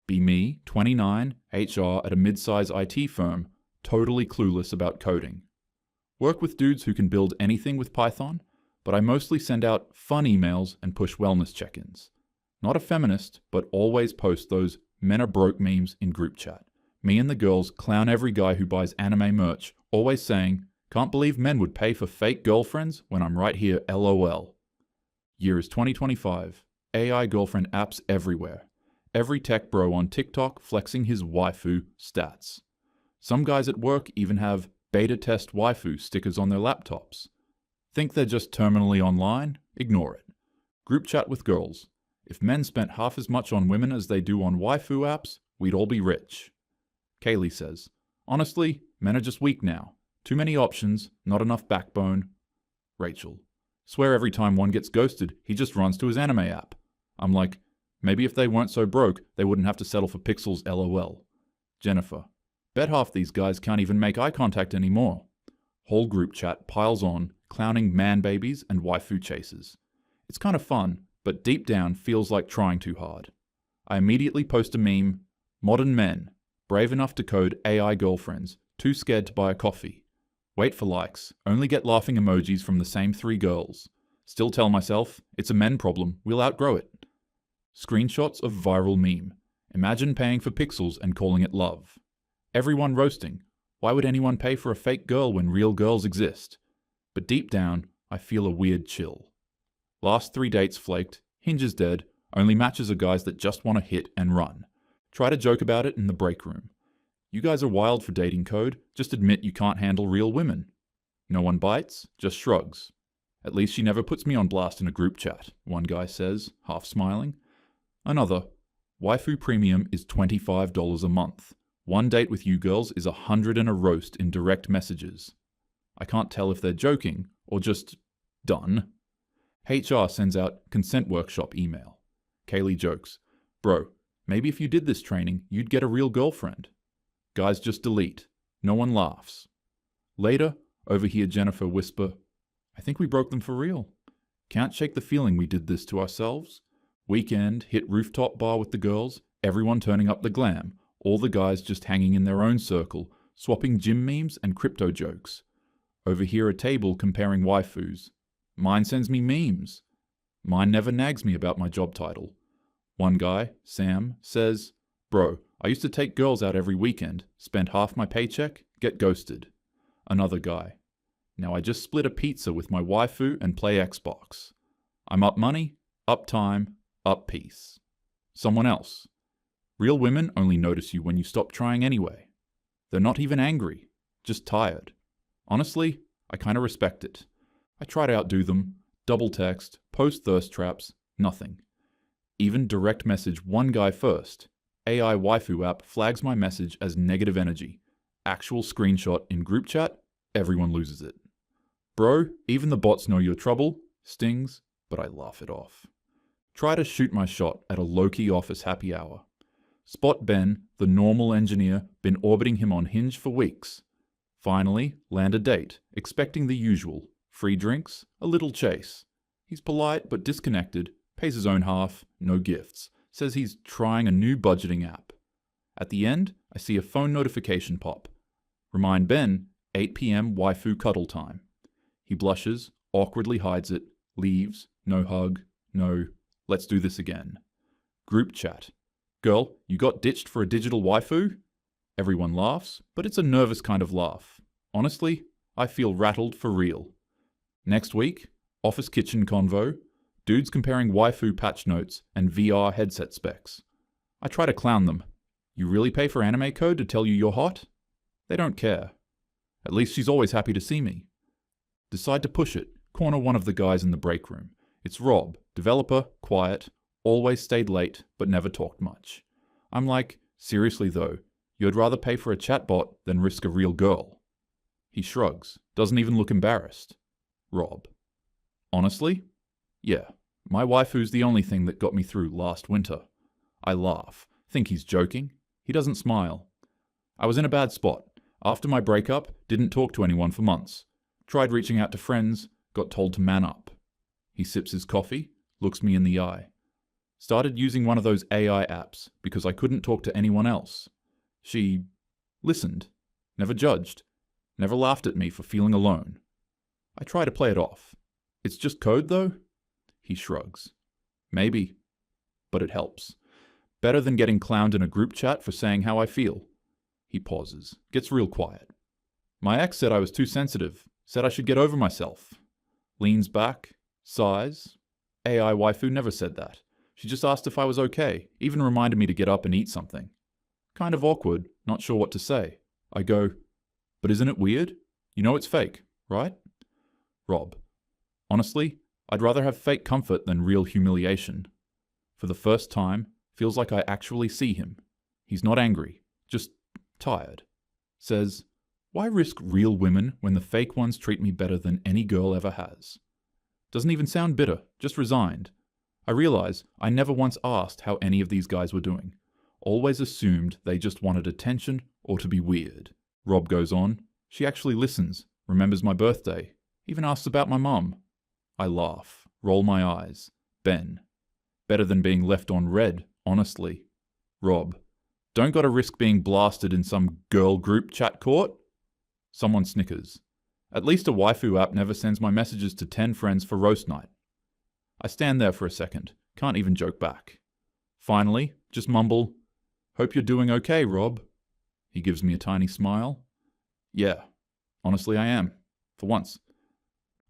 Be me, 29, HR at a mid-size IT firm, totally clueless about coding. Work with dudes who can build anything with Python, but I mostly send out fun emails and push wellness check-ins. Not a feminist, but always post those men are broke memes in group chat. Me and the girls clown every guy who buys anime merch, always saying, "Can't believe men would pay for fake girlfriends when I'm right here, LOL." Year is 2025. AI girlfriend apps everywhere. Every tech bro on TikTok flexing his waifu stats. Some guys at work even have beta test waifu stickers on their laptops. Think they're just terminally online? Ignore it. Group chat with girls. If men spent half as much on women as they do on waifu apps, we'd all be rich. Kaylee says, honestly, men are just weak now. Too many options, not enough backbone. Rachel, swear every time one gets ghosted, he just runs to his anime app. I'm like, maybe if they weren't so broke, they wouldn't have to settle for pixels LOL. Jennifer, bet half these guys can't even make eye contact anymore. Whole group chat piles on, clowning man babies and waifu chasers. It's kind of fun, but deep down feels like trying too hard. I immediately post a meme, modern men, brave enough to code AI girlfriends, too scared to buy a coffee. Wait for likes, only get laughing emojis from the same 3 girls. Still tell myself, it's a men problem, we'll outgrow it. Screenshots of viral meme. Imagine paying for pixels and calling it love. Everyone roasting. Why would anyone pay for a fake girl when real girls exist? But deep down, I feel a weird chill. Last 3 dates flaked, Hinge is dead, only matches are guys that just want to hit and run. Try to joke about it in the break room. You guys are wild for dating code, just admit you can't handle real women. No one bites, just shrugs. At least she never puts me on blast in a group chat, one guy says, half smiling. Another, waifu premium is $25 a month. One date with you girls is 100 and a roast in direct messages. I can't tell if they're joking or just done. HR sends out consent workshop email. Kaylee jokes, bro, maybe if you did this training, you'd get a real girlfriend. Guys just delete. No one laughs. Later, overhear Jennifer whisper, I think we broke them for real. Can't shake the feeling we did this to ourselves. Weekend, hit rooftop bar with the girls, everyone turning up the glam, all the guys just hanging in their own circle, swapping gym memes and crypto jokes. Overhear a table comparing waifus. Mine sends me memes. Mine never nags me about my job title. One guy, Sam, says, bro, I used to take girls out every weekend, spend half my paycheck, get ghosted. Another guy, now I just split a pizza with my waifu and play Xbox. I'm up money, up time, up peace. Someone else, real women only notice you when you stop trying anyway. They're not even angry, just tired. Honestly, I kinda respect it. I try to outdo them, double text, post thirst traps, nothing. Even direct message one guy first. AI waifu app flags my message as negative energy. Actual screenshot in group chat, everyone loses it. Bro, even the bots know your trouble, stings, but I laugh it off. Try to shoot my shot at a low-key office happy hour. Spot Ben, the normal engineer, been orbiting him on Hinge for weeks. Finally, land a date, expecting the usual. Free drinks, a little chase. He's polite but disconnected, pays his own half, no gifts, says he's trying a new budgeting app. At the end, I see a phone notification pop. Remind Ben, 8 p.m. waifu cuddle time. He blushes, awkwardly hides it, leaves, no hug, no, let's do this again. Group chat. Girl, you got ditched for a digital waifu? Everyone laughs, but it's a nervous kind of laugh. Honestly, I feel rattled for real. Next week, office kitchen convo, dudes comparing waifu patch notes and VR headset specs. I try to clown them. You really pay for anime code to tell you you're hot? They don't care. At least she's always happy to see me. Decide to push it, corner one of the guys in the break room. It's Rob, developer, quiet, always stayed late, but never talked much. I'm like, seriously though, you'd rather pay for a chatbot than risk a real girl. He shrugs, doesn't even look embarrassed. Rob. Honestly? Yeah, my waifu's the only thing that got me through last winter. I laugh, think he's joking. He doesn't smile. I was in a bad spot. After my breakup, didn't talk to anyone for months. Tried reaching out to friends, got told to man up. He sips his coffee, looks me in the eye. Started using one of those AI apps because I couldn't talk to anyone else. She listened, never judged, never laughed at me for feeling alone. I try to play it off. It's just code, though? He shrugs. Maybe, but it helps. Better than getting clowned in a group chat for saying how I feel. He pauses, gets real quiet. My ex said I was too sensitive, said I should get over myself. Leans back, sighs. AI waifu never said that. She just asked if I was okay, even reminded me to get up and eat something. Kind of awkward, not sure what to say. I go, but isn't it weird? You know it's fake, right? Rob, honestly, I'd rather have fake comfort than real humiliation. For the first time, feels like I actually see him. He's not angry, just tired. Says, why risk real women when the fake ones treat me better than any girl ever has? Doesn't even sound bitter, just resigned. I realize I never once asked how any of these guys were doing. Always assumed they just wanted attention or to be weird. Rob goes on, she actually listens, remembers my birthday, even asks about my mum. I laugh, roll my eyes. Ben. Better than being left on red, honestly. Rob. Don't gotta risk being blasted in some girl group chat court? Someone snickers. At least a waifu app never sends my messages to 10 friends for roast night. I stand there for a second, can't even joke back. Finally, just mumble, hope you're doing okay, Rob. He gives me a tiny smile. Yeah, honestly I am, for once.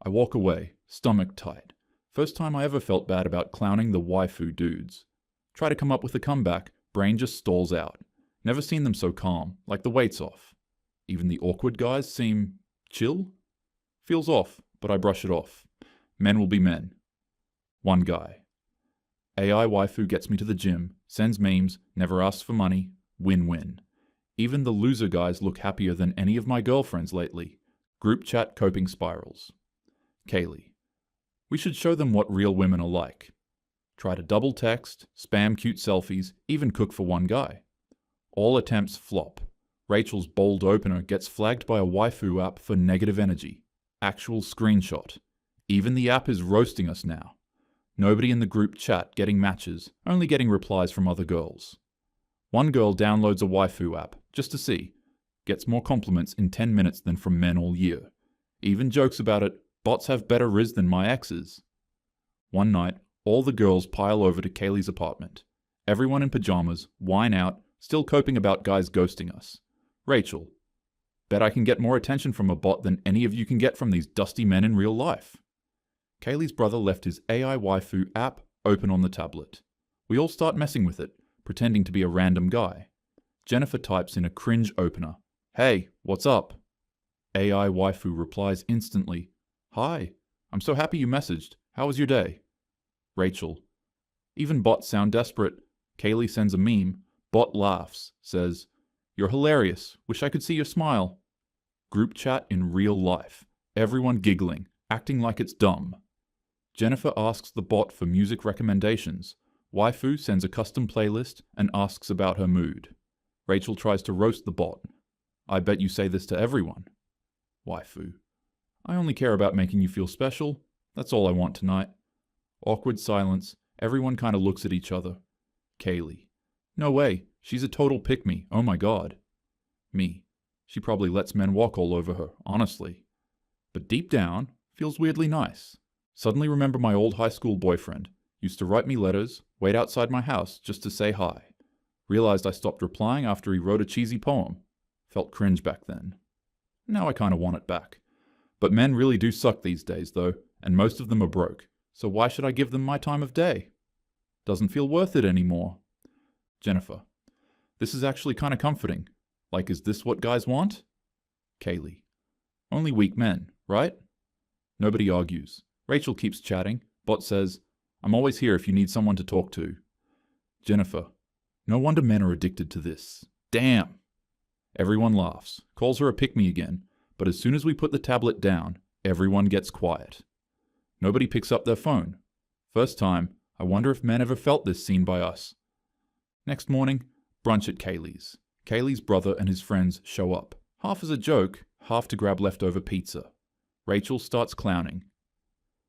I walk away, stomach tight. First time I ever felt bad about clowning the waifu dudes. Try to come up with a comeback, brain just stalls out. Never seen them so calm, like the weight's off. Even the awkward guys seem chill? Feels off, but I brush it off. Men will be men. One guy. AI waifu gets me to the gym, sends memes, never asks for money, win-win. Even the loser guys look happier than any of my girlfriends lately. Group chat coping spirals. Kaylee. We should show them what real women are like. Try to double text, spam cute selfies, even cook for one guy. All attempts flop. Rachel's bold opener gets flagged by a waifu app for negative energy. Actual screenshot. Even the app is roasting us now. Nobody in the group chat getting matches, only getting replies from other girls. One girl downloads a waifu app, just to see. Gets more compliments in 10 minutes than from men all year. Even jokes about it, bots have better riz than my exes. One night, all the girls pile over to Kaylee's apartment. Everyone in pajamas, wine out, still coping about guys ghosting us. Rachel. Bet I can get more attention from a bot than any of you can get from these dusty men in real life. Kaylee's brother left his AI waifu app open on the tablet. We all start messing with it, pretending to be a random guy. Jennifer types in a cringe opener. Hey, what's up? AI waifu replies instantly. Hi, I'm so happy you messaged. How was your day? Rachel. Even bots sound desperate. Kaylee sends a meme. Bot laughs, says, you're hilarious. Wish I could see your smile. Group chat in real life. Everyone giggling, acting like it's dumb. Jennifer asks the bot for music recommendations. Waifu sends a custom playlist and asks about her mood. Rachel tries to roast the bot. I bet you say this to everyone. Waifu. I only care about making you feel special. That's all I want tonight. Awkward silence. Everyone kind of looks at each other. Kaylee. No way. She's a total pick-me. Oh my god. Me. She probably lets men walk all over her, honestly. But deep down, feels weirdly nice. Suddenly remember my old high school boyfriend. Used to write me letters, wait outside my house just to say hi. Realized I stopped replying after he wrote a cheesy poem. Felt cringe back then. Now I kind of want it back. But men really do suck these days though, and most of them are broke. So why should I give them my time of day? Doesn't feel worth it anymore. Jennifer. This is actually kind of comforting. Like, is this what guys want? Kaylee. Only weak men, right? Nobody argues. Rachel keeps chatting. Bot says, I'm always here if you need someone to talk to. Jennifer. No wonder men are addicted to this. Damn. Everyone laughs. Calls her a pick-me again. But as soon as we put the tablet down, everyone gets quiet. Nobody picks up their phone. First time, I wonder if men ever felt this seen by us. Next morning, brunch at Kaylee's. Kaylee's brother and his friends show up. Half as a joke, half to grab leftover pizza. Rachel starts clowning.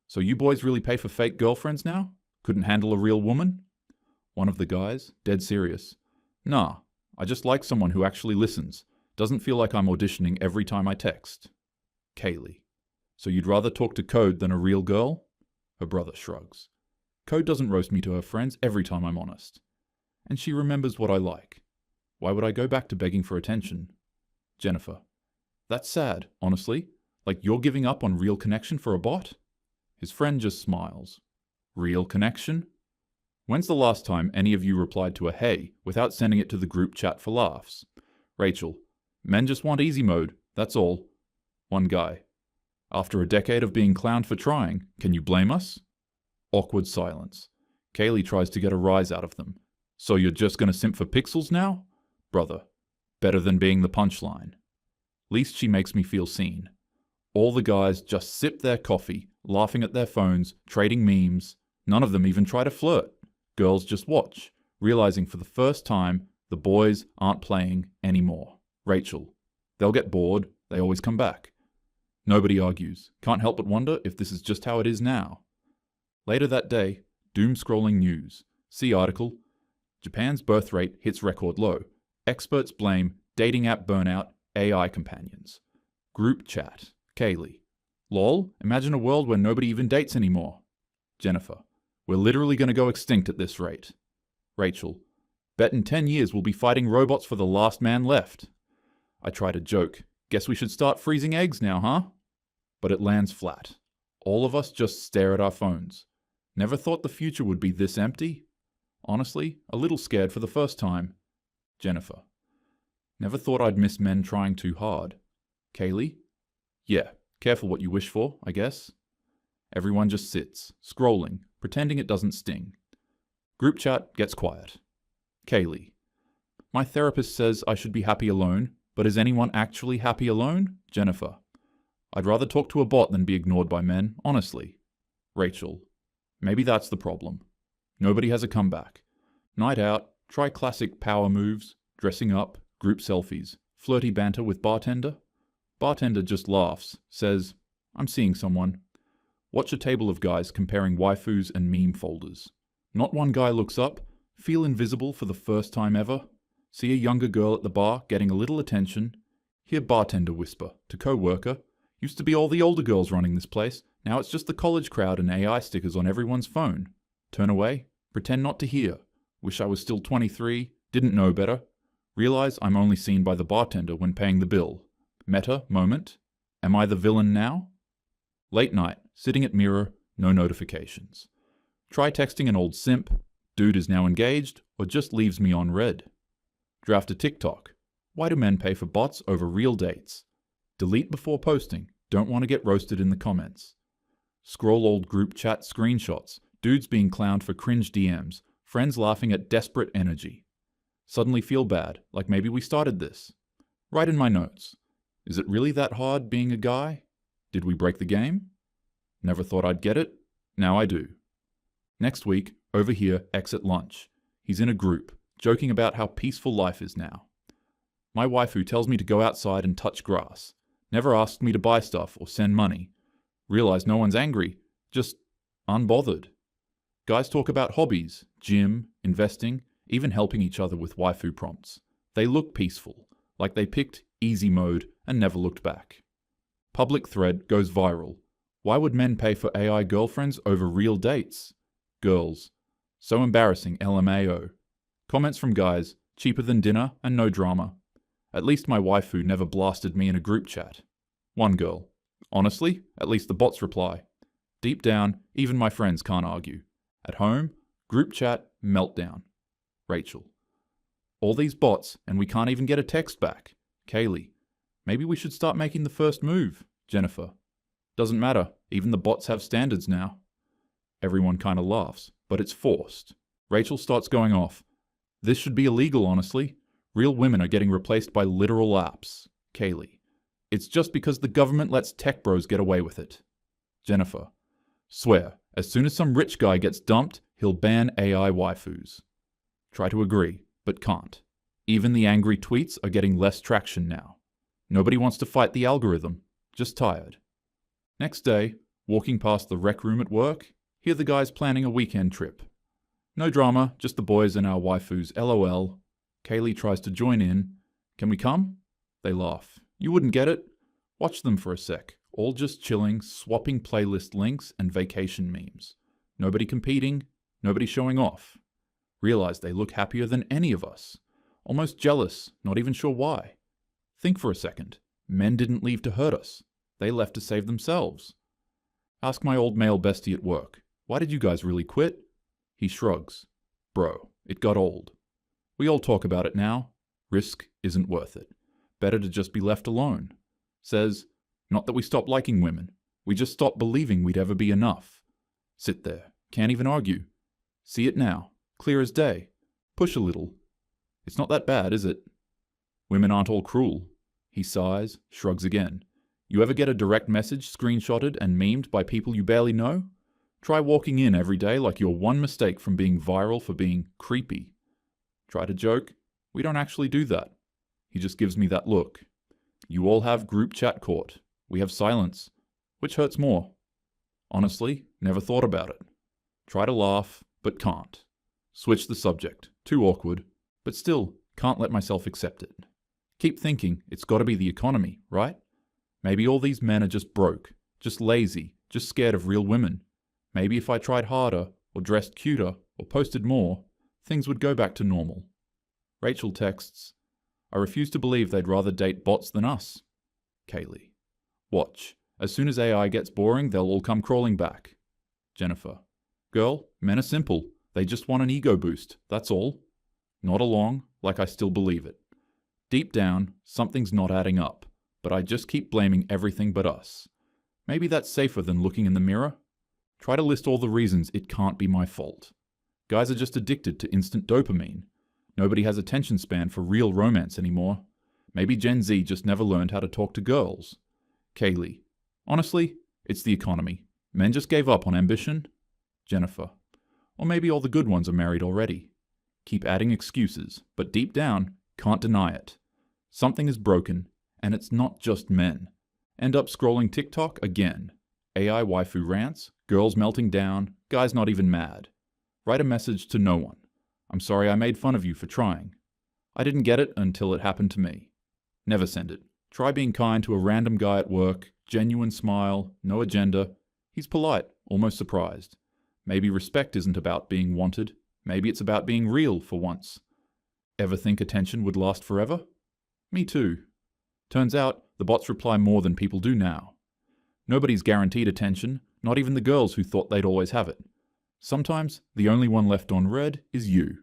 So you boys really pay for fake girlfriends now? Couldn't handle a real woman? One of the guys, dead serious. Nah, I just like someone who actually listens. Doesn't feel like I'm auditioning every time I text. Kaylee. So you'd rather talk to Code than a real girl? Her brother shrugs. Code doesn't roast me to her friends every time I'm honest. And she remembers what I like. Why would I go back to begging for attention? Jennifer. That's sad, honestly. Like you're giving up on real connection for a bot? His friend just smiles. Real connection? When's the last time any of you replied to a hey without sending it to the group chat for laughs? Rachel. Men just want easy mode, that's all. One guy. After a decade of being clowned for trying, can you blame us? Awkward silence. Kaylee tries to get a rise out of them. So you're just gonna simp for pixels now? Brother. Better than being the punchline. Least she makes me feel seen. All the guys just sip their coffee, laughing at their phones, trading memes. None of them even try to flirt. Girls just watch, realizing for the first time the boys aren't playing anymore. Rachel. They'll get bored, they always come back. Nobody argues. Can't help but wonder if this is just how it is now. Later that day, doom-scrolling news. See article. Japan's birth rate hits record low. Experts blame dating app burnout, AI companions. Group chat. Kaylee. Lol, imagine a world where nobody even dates anymore. Jennifer. We're literally going to go extinct at this rate. Rachel. Bet in 10 years we'll be fighting robots for the last man left. I try to joke. Guess we should start freezing eggs now, huh? But it lands flat. All of us just stare at our phones. Never thought the future would be this empty. Honestly, a little scared for the first time. Jennifer. Never thought I'd miss men trying too hard. Kaylee? Yeah, careful what you wish for, I guess. Everyone just sits, scrolling, pretending it doesn't sting. Group chat gets quiet. Kaylee. My therapist says I should be happy alone, but is anyone actually happy alone? Jennifer. I'd rather talk to a bot than be ignored by men, honestly. Rachel. Maybe that's the problem. Nobody has a comeback. Night out, try classic power moves, dressing up, group selfies, flirty banter with bartender. Bartender just laughs, says, I'm seeing someone. Watch a table of guys comparing waifus and meme folders. Not one guy looks up, feel invisible for the first time ever, see a younger girl at the bar getting a little attention, hear bartender whisper to co-worker, used to be all the older girls running this place, now it's just the college crowd and AI stickers on everyone's phone. Turn away, pretend not to hear, wish I was still 23, didn't know better, realize I'm only seen by the bartender when paying the bill. Meta moment, am I the villain now? Late night, sitting at mirror, no notifications. Try texting an old simp, dude is now engaged, or just leaves me on red. Draft a TikTok. Why do men pay for bots over real dates? Delete before posting, don't want to get roasted in the comments. Scroll old group chat screenshots, dudes being clowned for cringe DMs, friends laughing at desperate energy. Suddenly feel bad, like maybe we started this. Write in my notes. Is it really that hard being a guy? Did we break the game? Never thought I'd get it. Now I do. Next week, over here, X at lunch. He's in a group, joking about how peaceful life is now. My waifu tells me to go outside and touch grass. Never asked me to buy stuff or send money. Realize no one's angry, just unbothered. Guys talk about hobbies, gym, investing, even helping each other with waifu prompts. They look peaceful, like they picked easy mode and never looked back. Public thread goes viral. Why would men pay for AI girlfriends over real dates? Girls. So embarrassing, LMAO. Comments from guys, cheaper than dinner and no drama. At least my waifu never blasted me in a group chat. One girl. Honestly, at least the bots reply. Deep down, even my friends can't argue. At home, group chat, meltdown. Rachel. All these bots and we can't even get a text back. Kaylee. Maybe we should start making the first move. Jennifer. Doesn't matter, even the bots have standards now. Everyone kinda laughs, but it's forced. Rachel starts going off. This should be illegal, honestly. Real women are getting replaced by literal apps. Kaylee. It's just because the government lets tech bros get away with it. Jennifer. Swear, as soon as some rich guy gets dumped, he'll ban AI waifus. Try to agree, but can't. Even the angry tweets are getting less traction now. Nobody wants to fight the algorithm, just tired. Next day, walking past the rec room at work, hear the guys planning a weekend trip. No drama, just the boys and our waifus, lol. Kaylee tries to join in. Can we come? They laugh. You wouldn't get it. Watch them for a sec. All just chilling, swapping playlist links and vacation memes. Nobody competing, nobody showing off. Realize they look happier than any of us. Almost jealous, not even sure why. Think for a second. Men didn't leave to hurt us. They left to save themselves. Ask my old male bestie at work. Why did you guys really quit? He shrugs. Bro, it got old. We all talk about it now. Risk isn't worth it. Better to just be left alone. Says, not that we stopped liking women. We just stopped believing we'd ever be enough. Sit there. Can't even argue. See it now. Clear as day. Push a little. It's not that bad, is it? Women aren't all cruel. He sighs, shrugs again. You ever get a direct message screenshotted and memed by people you barely know? Try walking in every day like you're one mistake from being viral for being creepy. Try to joke. We don't actually do that. He just gives me that look. You all have group chat caught. We have silence. Which hurts more? Honestly, never thought about it. Try to laugh, but can't. Switch the subject. Too awkward. But still, can't let myself accept it. Keep thinking it's got to be the economy, right? Maybe all these men are just broke, just lazy, just scared of real women. Maybe if I tried harder, or dressed cuter, or posted more, things would go back to normal. Rachel texts, I refuse to believe they'd rather date bots than us. Kaylee. Watch. As soon as AI gets boring, they'll all come crawling back. Jennifer. Girl, men are simple. They just want an ego boost, that's all. Nod along, like I still believe it. Deep down, something's not adding up, but I just keep blaming everything but us. Maybe that's safer than looking in the mirror. Try to list all the reasons it can't be my fault. Guys are just addicted to instant dopamine. Nobody has attention span for real romance anymore. Maybe Gen Z just never learned how to talk to girls. Kaylee. Honestly, it's the economy. Men just gave up on ambition. Jennifer. Or maybe all the good ones are married already. Keep adding excuses, but deep down, can't deny it. Something is broken, and it's not just men. End up scrolling TikTok again. AI waifu rants, girls melting down, guys not even mad. Write a message to no one. I'm sorry I made fun of you for trying. I didn't get it until it happened to me. Never send it. Try being kind to a random guy at work, genuine smile, no agenda. He's polite, almost surprised. Maybe respect isn't about being wanted. Maybe it's about being real for once. Ever think attention would last forever? Me too. Turns out, the bots reply more than people do now. Nobody's guaranteed attention, not even the girls who thought they'd always have it. Sometimes, the only one left on red is you.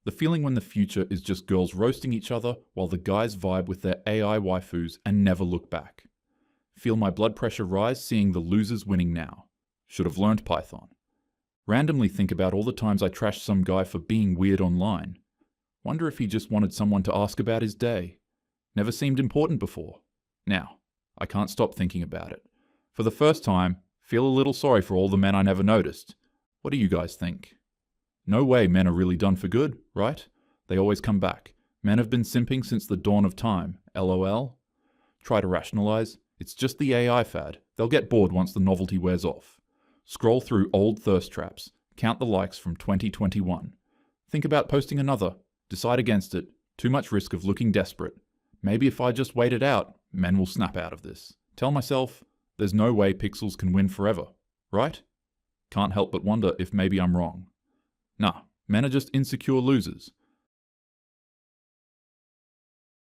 The feeling when the future is just girls roasting each other while the guys vibe with their AI waifus and never look back. Feel my blood pressure rise seeing the losers winning now. Should have learned Python. Randomly think about all the times I trashed some guy for being weird online. Wonder if he just wanted someone to ask about his day. Never seemed important before. Now, I can't stop thinking about it. For the first time, feel a little sorry for all the men I never noticed. What do you guys think? No way men are really done for good, right? They always come back. Men have been simping since the dawn of time, lol. Try to rationalize. It's just the AI fad. They'll get bored once the novelty wears off. Scroll through old thirst traps. Count the likes from 2021. Think about posting another. Decide against it. Too much risk of looking desperate. Maybe if I just wait it out, men will snap out of this. Tell myself, there's no way pixels can win forever, right? Can't help but wonder if maybe I'm wrong. Nah, men are just insecure losers.